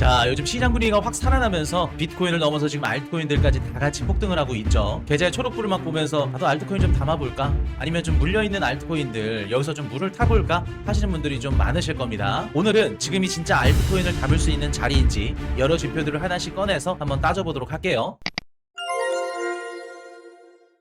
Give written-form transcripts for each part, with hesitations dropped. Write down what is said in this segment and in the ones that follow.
자, 요즘 시장 분위기가 확 살아나면서 비트코인을 넘어서 지금 알트코인들까지 다 같이 폭등을 하고 있죠. 계좌의 초록불을 막 보면서 나도 알트코인 좀 담아볼까? 아니면 좀 물려있는 알트코인들 여기서 좀 물을 타볼까? 하시는 분들이 좀 많으실 겁니다. 오늘은 지금이 진짜 알트코인을 담을 수 있는 자리인지 여러 지표들을 하나씩 꺼내서 한번 따져보도록 할게요.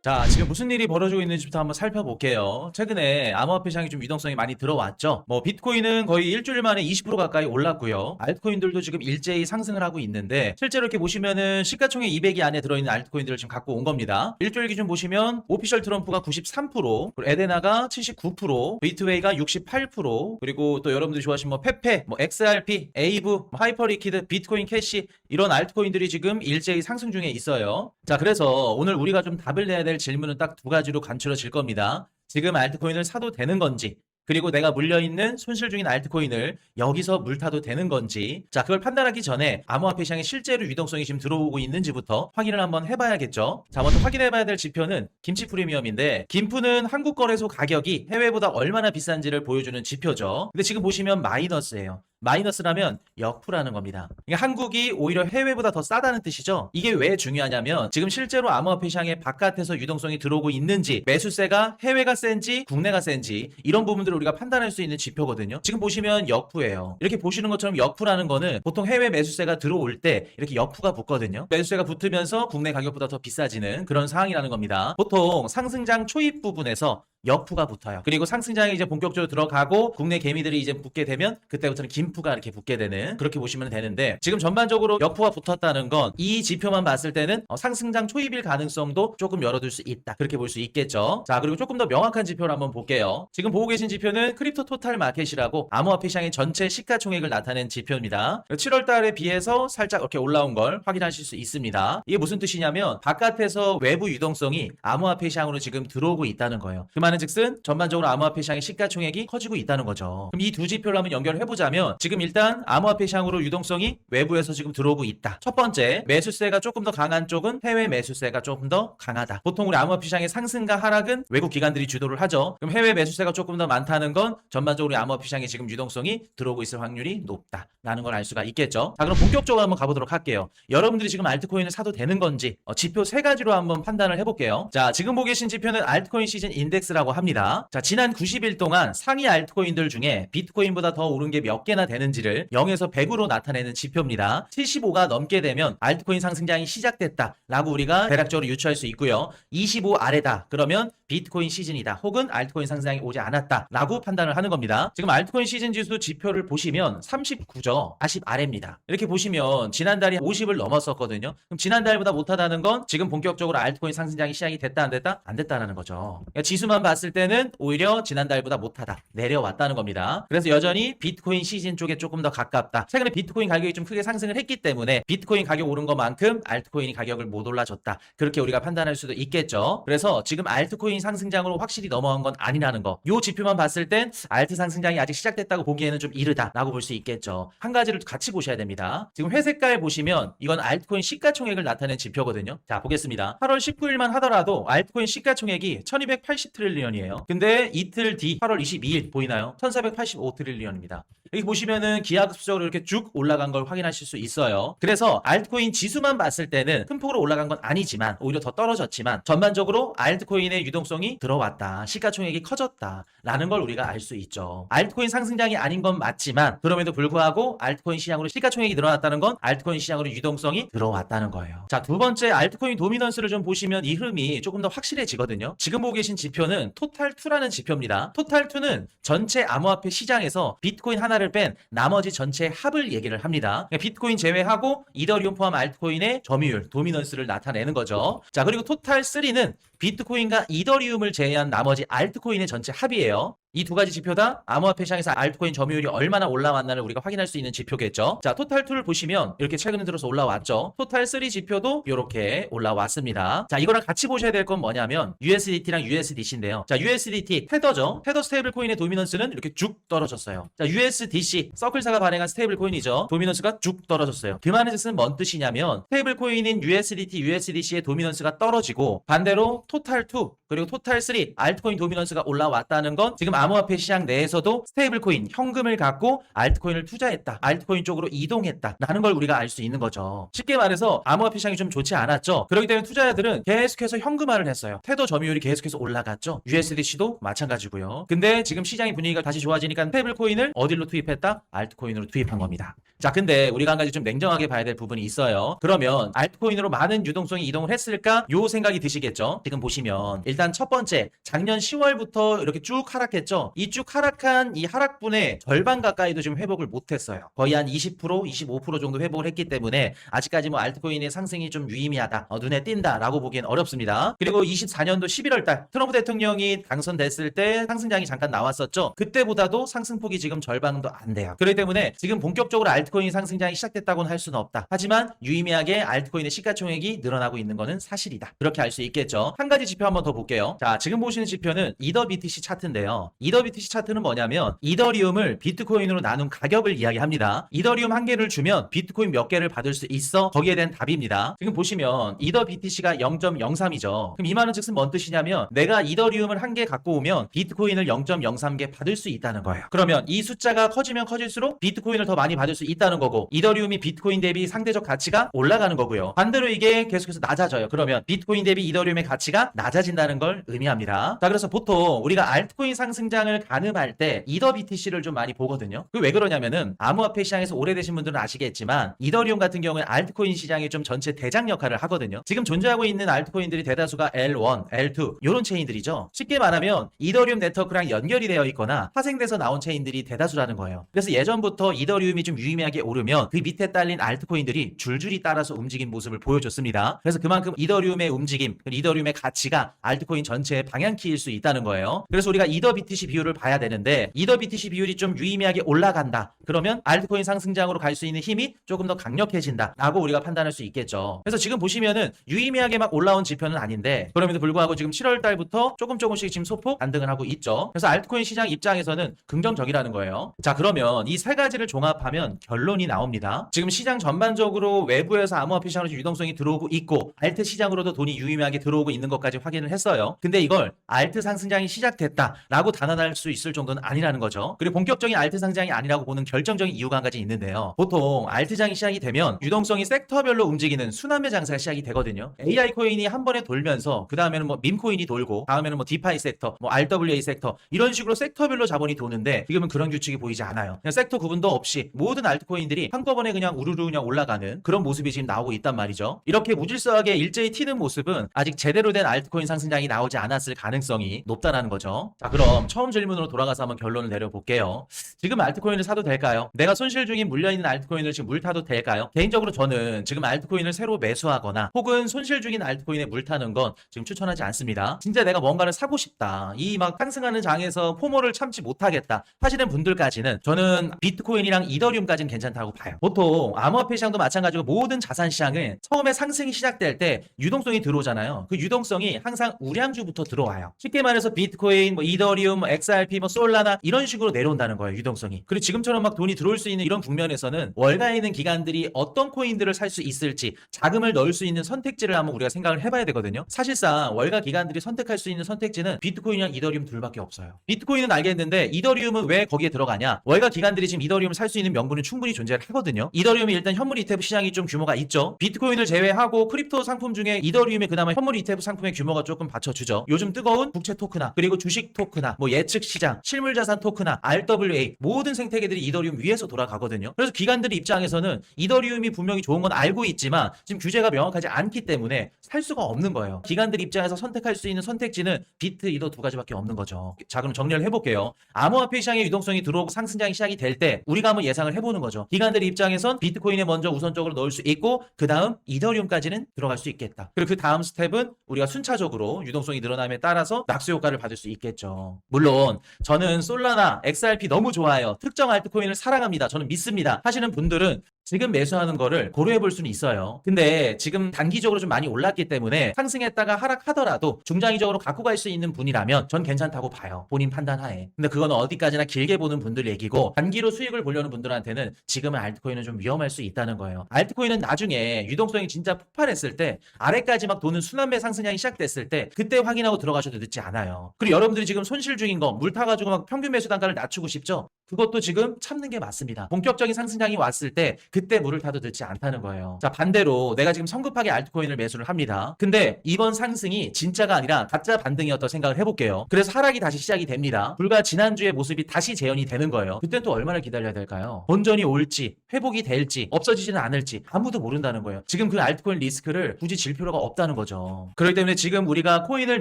자, 지금 무슨 일이 벌어지고 있는지부터 한번 살펴볼게요. 최근에 암호화폐 시장이 좀 유동성이 많이 들어왔죠. 비트코인은 거의 일주일 만에 20% 가까이 올랐고요. 알트코인들도 지금 일제히 상승을 하고 있는데 실제로 이렇게 보시면은 시가총액 200이 안에 들어있는 알트코인들을 지금 갖고 온 겁니다. 일주일 기준 보시면 오피셜 트럼프가 93%, 그리고 에데나가 79%, 비트웨이가 68%, 그리고 또 여러분들이 좋아하시는 페페, XRP, 에이브, 하이퍼리퀴드, 비트코인 캐시 이런 알트코인들이 지금 일제히 상승 중에 있어요. 자, 그래서 오늘 우리가 좀 답을 내야 될 질문은 딱 두 가지로 간추려질 겁니다. 지금 알트코인을 사도 되는 건지, 그리고 내가 물려있는 손실 중인 알트코인을 여기서 물타도 되는 건지, 자, 그걸 판단하기 전에 암호화폐 시장에 실제로 유동성이 지금 들어오고 있는지부터 확인을 한번 해봐야겠죠. 자, 먼저 확인해봐야 될 지표는 김치 프리미엄인데, 김프는 한국 거래소 가격이 해외보다 얼마나 비싼지를 보여주는 지표죠. 근데 지금 보시면 마이너스예요. 마이너스라면 역프라는 겁니다. 그러니까 한국이 오히려 해외보다 더 싸다는 뜻이죠. 이게 왜 중요하냐면 지금 실제로 암호화폐 시장의 바깥에서 유동성이 들어오고 있는지, 매수세가 해외가 센지 국내가 센지 이런 부분들을 우리가 판단할 수 있는 지표거든요. 지금 보시면 역프예요. 이렇게 보시는 것처럼 역프라는 거는 보통 해외 매수세가 들어올 때 이렇게 역프가 붙거든요. 매수세가 붙으면서 국내 가격보다 더 비싸지는 그런 상황이라는 겁니다. 보통 상승장 초입 부분에서 역프가 붙어요. 그리고 상승장에 이제 본격적으로 들어가고 국내 개미들이 이제 붙게 되면 그때부터는 김프가 이렇게 붙게 되는, 그렇게 보시면 되는데, 지금 전반적으로 역프가 붙었다는 건 이 지표만 봤을 때는 상승장 초입일 가능성도 조금 열어둘 수 있다, 그렇게 볼 수 있겠죠. 자, 그리고 조금 더 명확한 지표를 한번 볼게요. 지금 보고 계신 지표는 크립토 토탈 마켓이라고 암호화폐 시장의 전체 시가총액을 나타낸 지표입니다. 7월 달에 비해서 살짝 이렇게 올라온 걸 확인하실 수 있습니다. 이게 무슨 뜻이냐면 바깥에서 외부 유동성이 암호화폐 시장으로 지금 들어오고 있다는 거예요. 그 말은 즉슨 전반적으로 암호화폐 시장의 시가총액이 커지고 있다는 거죠. 그럼 이 두 지표를 한번 연결을 해보자면 지금 일단 암호화폐 시장으로 유동성이 외부에서 지금 들어오고 있다. 첫 번째, 매수세가 조금 더 강한 쪽은 해외 매수세가 조금 더 강하다. 보통 우리 암호화폐 시장의 상승과 하락은 외국 기관들이 주도를 하죠. 그럼 해외 매수세가 조금 더 많다는 건 전반적으로 암호화폐 시장에 지금 유동성이 들어오고 있을 확률이 높다라는 걸 알 수가 있겠죠. 자, 그럼 본격적으로 한번 가보도록 할게요. 여러분들이 지금 알트코인을 사도 되는 건지 지표 세 가지로 한번 판단을 해볼게요. 자, 지금 보고 계신 지표는 알트코인 시즌 인덱스라고 합니다. 자, 지난 90일 동안 상위 알트코인들 중에 비트코인보다 더 오른 게 몇 개나 되는지를 0에서 100으로 나타내는 지표입니다. 75가 넘게 되면 알트코인 상승장이 시작됐다라고 우리가 대략적으로 유추할 수 있고요. 25 아래다 그러면 비트코인 시즌이다, 혹은 알트코인 상승장이 오지 않았다라고 판단을 하는 겁니다. 지금 알트코인 시즌 지수 지표를 보시면 39죠. 40 아래입니다. 이렇게 보시면 지난달이 50을 넘었었거든요. 그럼 지난달보다 못하다는 건 지금 본격적으로 알트코인 상승장이 시작이 됐다 안 됐다? 안 됐다는 거죠. 그러니까 지수만 봤을 때는 오히려 지난달보다 못하다, 내려왔다는 겁니다. 그래서 여전히 비트코인 시즌 쪽에 조금 더 가깝다. 최근에 비트코인 가격이 좀 크게 상승을 했기 때문에 비트코인 가격 오른 것만큼 알트코인이 가격을 못 올라줬다, 그렇게 우리가 판단할 수도 있겠죠. 그래서 지금 알트코인 상승장으로 확실히 넘어간 건 아니라는 거, 요 지표만 봤을 땐 알트 상승장이 아직 시작됐다고 보기에는 좀 이르다라고 볼 수 있겠죠. 한 가지를 같이 보셔야 됩니다. 지금 회색깔 보시면 이건 알트코인 시가총액을 나타낸 지표거든요. 자, 보겠습니다. 8월 19일만 하더라도 알트코인 시가총액이 1280 트릴리언이에요. 근데 이틀 뒤 8월 22일 보이나요? 1485 트릴리언입니다. 여기 보시면은 기하급수적으로 이렇게 쭉 올라간 걸 확인하실 수 있어요. 그래서 알트코인 지수만 봤을 때는 큰 폭으로 올라간 건 아니지만 오히려 더 떨어졌지만 전반적으로 알트코인의 유동성이 들어왔다, 시가총액이 커졌다 라는 걸 우리가 알 수 있죠. 알트코인 상승장이 아닌 건 맞지만 그럼에도 불구하고 알트코인 시장으로 시가총액이 늘어났다는 건 알트코인 시장으로 유동성이 들어왔다는 거예요. 자, 두 번째, 알트코인 도미넌스를 좀 보시면 이 흐름이 조금 더 확실해지거든요. 지금 보고 계신 지표는 토탈2라는 지표입니다. 토탈2는 전체 암호화폐 시장에서 비트코인 하나를 뺀 나머지 전체 합을 얘기를 합니다. 그러니까 비트코인 제외하고 이더리움 포함 알트코인의 점유율, 도미넌스를 나타내는 거죠. 자, 그리고 토탈3는 비트코인과 이더리움을 제외한 나머지 알트코인의 전체 합이에요. 이 두 가지 지표 다 암호화폐 시장에서 알트코인 점유율이 얼마나 올라왔나를 우리가 확인할 수 있는 지표겠죠. 자, 토탈2를 보시면 이렇게 최근에 들어서 올라왔죠. 토탈3 지표도 이렇게 올라왔습니다. 자, 이거랑 같이 보셔야 될 건 뭐냐면 USDT랑 USDC인데요. 자, USDT 테더죠. 테더 스테이블 코인의 도미넌스는 이렇게 쭉 떨어졌어요. 자, USDC 서클사가 발행한 스테이블 코인이죠. 도미넌스가 쭉 떨어졌어요. 그 말은 즉슨 뭔 뜻이냐면 스테이블 코인인 USDT, USDC의 도미넌스가 떨어지고 반대로 토탈2 그리고 토탈3 알트코인 도미넌스가 올라왔다는 건 지금 암호화폐 시장 내에서도 스테이블 코인, 현금을 갖고 알트코인을 투자했다, 알트코인 쪽으로 이동했다 라는 걸 우리가 알 수 있는 거죠. 쉽게 말해서 암호화폐 시장이 좀 좋지 않았죠. 그렇기 때문에 투자자들은 계속해서 현금화를 했어요. 테더 점유율이 계속해서 올라갔죠. USDC도 마찬가지고요. 근데 지금 시장의 분위기가 다시 좋아지니까 스테이블 코인을 어디로 투입했다? 알트코인으로 투입한 겁니다. 자, 근데 우리가 한 가지 좀 냉정하게 봐야 될 부분이 있어요. 그러면 알트코인으로 많은 유동성이 이동을 했을까? 요 생각이 드시겠죠? 지금 보시면 일단 첫 번째, 작년 10월부터 이렇게 쭉 하락했죠. 이 쭉 하락한 이 하락분의 절반 가까이도 지금 회복을 못했어요. 거의 한 20%, 25% 정도 회복을 했기 때문에 아직까지 뭐 알트코인의 상승이 좀 유의미하다, 눈에 띈다라고 보기엔 어렵습니다. 그리고 24년도 11월달 트럼프 대통령이 당선됐을 때 상승장이 잠깐 나왔었죠. 그때보다도 상승폭이 지금 절반도 안 돼요. 그렇기 때문에 지금 본격적으로 알트코인 상승장이 시작됐다고는 할 수는 없다. 하지만 유의미하게 알트코인의 시가총액이 늘어나고 있는 것은 사실이다. 그렇게 알 수 있겠죠. 한 가지 지표 한번 더 볼게요. 자, 지금 보시는 지표는 이더 BTC 차트인데요. 이더 BTC 차트는 뭐냐면 이더리움을 비트코인으로 나눈 가격을 이야기합니다. 이더리움 한 개를 주면 비트코인 몇 개를 받을 수 있어? 거기에 대한 답입니다. 지금 보시면 이더 BTC가 0.03이죠. 그럼 이 말은 즉슨 뭔 뜻이냐면 내가 이더리움을 한 개 갖고 오면 비트코인을 0.03개 받을 수 있다는 거예요. 그러면 이 숫자가 커지면 커질수록 비트코인을 더 많이 받을 수 있다는 거고 이더리움이 비트코인 대비 상대적 가치가 올라가는 거고요. 반대로 이게 계속해서 낮아져요. 그러면 비트코인 대비 이더리움의 가치가 낮아진다는 걸 의미합니다. 자, 그래서 보통 우리가 알트코인 상승장을 가늠할 때 이더 BTC를 좀 많이 보거든요. 그 왜 그러냐면은 암호화폐 시장에서 오래되신 분들은 아시겠지만 이더리움 같은 경우에 알트코인 시장의 좀 전체 대장 역할을 하거든요. 지금 존재하고 있는 알트코인들이 대다수가 L1, L2 이런 체인들이죠. 쉽게 말하면 이더리움 네트워크랑 연결이 되어 있거나 파생돼서 나온 체인들이 대다수라는 거예요. 그래서 예전부터 이더리움이 좀 유의미하게 오르면 그 밑에 딸린 알트코인들이 줄줄이 따라서 움직인 모습을 보여줬습니다. 그래서 그만큼 이더리움의 움직임, 이더리움의 가치가 알트코인 전체의 방향키일 수 있다는 거예요. 그래서 우리가 이더 BTC 비율을 봐야 되는데 이더 BTC 비율이 좀 유의미하게 올라간다. 그러면 알트코인 상승장으로 갈 수 있는 힘이 조금 더 강력해진다 라고 우리가 판단할 수 있겠죠. 그래서 지금 보시면은 유의미하게 막 올라온 지표는 아닌데 그럼에도 불구하고 지금 7월 달부터 조금씩 지금 소폭 반등을 하고 있죠. 그래서 알트코인 시장 입장에서는 긍정적이라는 거예요. 자, 그러면 이 세 가지를 종합하면 결론이 나옵니다. 지금 시장 전반적으로 외부에서 암호화폐 시장으로 유동성이 들어오고 있고 알트 시장으로도 돈이 유의미하게 들어오고 있는 것까지 확인을 했어요. 근데 이걸 알트 상승장이 시작됐다라고 단언할 수 있을 정도는 아니라는 거죠. 그리고 본격적인 알트 상장이 아니라고 보는 결정적인 이유가 한 가지 있는데요. 보통 알트장이 시작이 되면 유동성이 섹터별로 움직이는 순환매 장세가 시작이 되거든요. AI 코인이 한 번에 돌면서 그 다음에는 뭐 밈코인이 돌고 다음에는 뭐 디파이 섹터, 뭐 RWA 섹터 이런 식으로 섹터별로 자본이 도는데 지금은 그런 규칙이 보이지 않아요. 그냥 섹터 구분도 없이 모든 알트코인들이 한꺼번에 그냥 우르르 그냥 올라가는 그런 모습이 지금 나오고 있단 말이죠. 이렇게 무질서하게 일제히 튀는 모습은 아직 제대로 된 알트코인 상승장이 나오지 않았을 가능성이 높다라는 거죠. 자, 그럼 처음 질문으로 돌아가서 한번 결론을 내려볼게요. 지금 알트코인을 사도 될까요? 내가 손실 중인 물려있는 알트코인을 지금 물 타도 될까요? 개인적으로 저는 지금 알트코인을 새로 매수하거나 혹은 손실 중인 알트코인에 물 타는 건 지금 추천하지 않습니다. 진짜 내가 뭔가를 사고 싶다. 이 막 상승하는 장에서 포모를 참지 못하겠다 하시는 분들까지는 저는 비트코인이랑 이더리움까지는 괜찮다고 봐요. 보통 암호화폐 시장도 마찬가지고 모든 자산 시장은 처음에 상승이 시작될 때 유동성이 들어오잖아요. 그 유동성이 항상 우량주부터 들어와요. 쉽게 말해서 비트코인, 뭐 이더리움, 뭐 XRP, 뭐 솔라나 이런 식으로 내려온다는 거예요. 유동성이. 그리고 지금처럼 막 돈이 들어올 수 있는 이런 국면에서는 월가에 있는 기관들이 어떤 코인들을 살 수 있을지 자금을 넣을 수 있는 선택지를 한번 우리가 생각을 해봐야 되거든요. 사실상 월가 기관들이 선택할 수 있는 선택지는 비트코인이랑 이더리움 둘밖에 없어요. 비트코인은 알겠는데 이더리움은 왜 거기에 들어가냐? 월가 기관들이 지금 이더리움을 살 수 있는 명분은 충분히 존재를 하거든요. 이더리움이 일단 현물 ETF 시장이 좀 규모가 있죠. 비트코인을 제외하고 크립토 상품 중에 이더리움이 그나마 현물 ETF 상품의 규모가 조금 받쳐주죠. 요즘 뜨거운 국채 토크나 그리고 주식 토크나 뭐 예측 시장, 실물 자산 토크나 RWA 모든 생태계들이 이더리움 위에서 돌아가거든요. 그래서 기관들 입장에서는 이더리움이 분명히 좋은 건 알고 있지만 지금 규제가 명확하지 않기 때문에 살 수가 없는 거예요. 기관들 입장에서 선택할 수 있는 선택지는 비트, 이더 두 가지밖에 없는 거죠. 자, 그럼 정리를 해볼게요. 암호화폐 시장의 유동성이 들어오고 상승장이 시작이 될 때 우리가 한번 예상을 해보는 거죠. 기관들 입장에선 비트코인에 먼저 우선적으로 넣을 수 있고 그 다음 이더리움까지는 들어갈 수 있겠다. 그리고 그 다음 스텝은 우리가 순차적으로 유동성이 늘어남에 따라서 낙수 효과를 받을 수 있겠죠. 물론 저는 솔라나 XRP 너무 좋아요. 특정 알트코인을 사랑합니다. 저는 믿습니다. 하시는 분들은 지금 매수하는 거를 고려해 볼 수는 있어요. 근데 지금 단기적으로 좀 많이 올랐기 때문에 상승했다가 하락하더라도 중장기적으로 갖고 갈 수 있는 분이라면 전 괜찮다고 봐요. 본인 판단하에. 근데 그건 어디까지나 길게 보는 분들 얘기고 단기로 수익을 보려는 분들한테는 지금은 알트코인은 좀 위험할 수 있다는 거예요. 알트코인은 나중에 유동성이 진짜 폭발했을 때 아래까지 막 도는 순환매 상승량이 시작됐을 때 그때 확인하고 들어가셔도 늦지 않아요. 그리고 여러분들이 지금 손실 중인 중인 거 물 타가지고 막 평균 매수 단가를 낮추고 싶죠? 그것도 지금 참는 게 맞습니다. 본격적인 상승장이 왔을 때 그때 물을 타도 늦지 않다는 거예요. 자, 반대로 내가 지금 성급하게 알트코인을 매수를 합니다. 근데 이번 상승이 진짜가 아니라 가짜 반등이었다고 생각을 해볼게요. 그래서 하락이 다시 시작이 됩니다. 불과 지난주의 모습이 다시 재현이 되는 거예요. 그땐 또 얼마나 기다려야 될까요? 본전이 올지 회복이 될지 없어지지는 않을지 아무도 모른다는 거예요. 지금 그 알트코인 리스크를 굳이 질 필요가 없다는 거죠. 그렇기 때문에 지금 우리가 코인을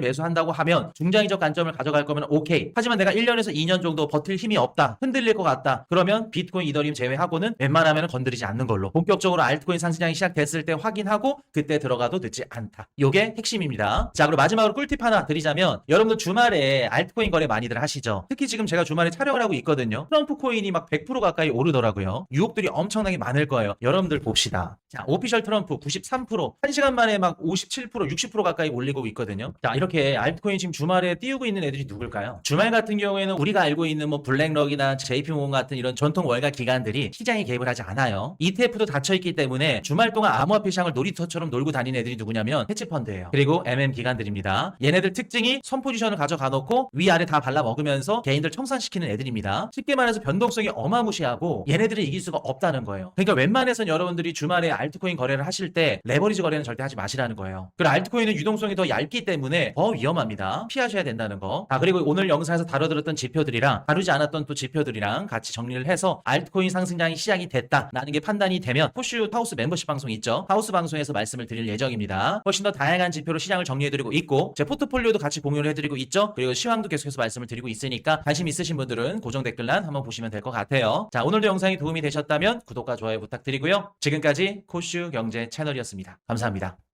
매수한다고 하면 중장기적 관점을 가져갈 거면 오케이. 하지만 내가 1년에서 2년 정도 버틸 힘이 없다. 흔들릴 것 같다. 그러면 비트코인, 이더리움 제외하고는 웬만하면 건드리지 않는 걸로. 본격적으로 알트코인 상승장이 시작됐을 때 확인하고 그때 들어가도 늦지 않다. 요게 핵심입니다. 자, 그리고 마지막으로 꿀팁 하나 드리자면 여러분들 주말에 알트코인 거래 많이들 하시죠. 특히 지금 제가 주말에 촬영을 하고 있거든요. 트럼프 코인이 막 100% 가까이 오르더라고요. 유혹들이 엄청나게 많을 거예요. 여러분들 봅시다. 자, 오피셜 트럼프 93%, 1시간 만에 막 57%, 60% 가까이 올리고 있거든요. 자, 이렇게 알트코인 지금 주말에 띄우고 있는 애들이 누굴까요? 주말 같은 경우에는 우리가 알고 있는 뭐 블랙럭이나 JP모건 같은 이런 전통 월가 기관들이 시장에 개입을 하지 않아요. ETF도 닫혀있기 때문에 주말 동안 암호화폐 시장을 놀이터처럼 놀고 다니는 애들이 누구냐면 헤지펀드예요. 그리고 MM 기관들입니다. 얘네들 특징이 선 포지션을 가져가 놓고 위아래 다 발라 먹으면서 개인들 청산시키는 애들입니다. 쉽게 말해서 변동성이 어마무시하고 얘네들을 이길 수가 없다는 거예요. 그러니까 웬만해선 여러분들이 주말에 알트코인 거래를 하실 때 레버리지 거래는 절대 하지 마시라는 거예요. 그리고 알트코인은 유동성이 더 얇기 때문에 더 위험합니다. 피하셔야 된다는 거. 그리고 오늘 영상에서 다뤄들었던 지표들이랑 다루지 않았던 또 지표들이랑 같이 정리를 해서 알트코인 상승장이 시작이 됐다라는 게 판단이 되면 포슈 하우스 멤버십 방송 있죠? 하우스 방송에서 말씀을 드릴 예정입니다. 훨씬 더 다양한 지표로 시장을 정리해드리고 있고 제 포트폴리오도 같이 공유를 해드리고 있죠? 그리고 시황도 계속해서 말씀을 드리고 있으니까 관심 있으신 분들은 고정 댓글란 한번 보시면 될 것 같아요. 자, 오늘도 영상이 도움이 되셨다면 구독과 좋아요 부탁드리고요. 지금까지 코슈 경제 채널이었습니다. 감사합니다.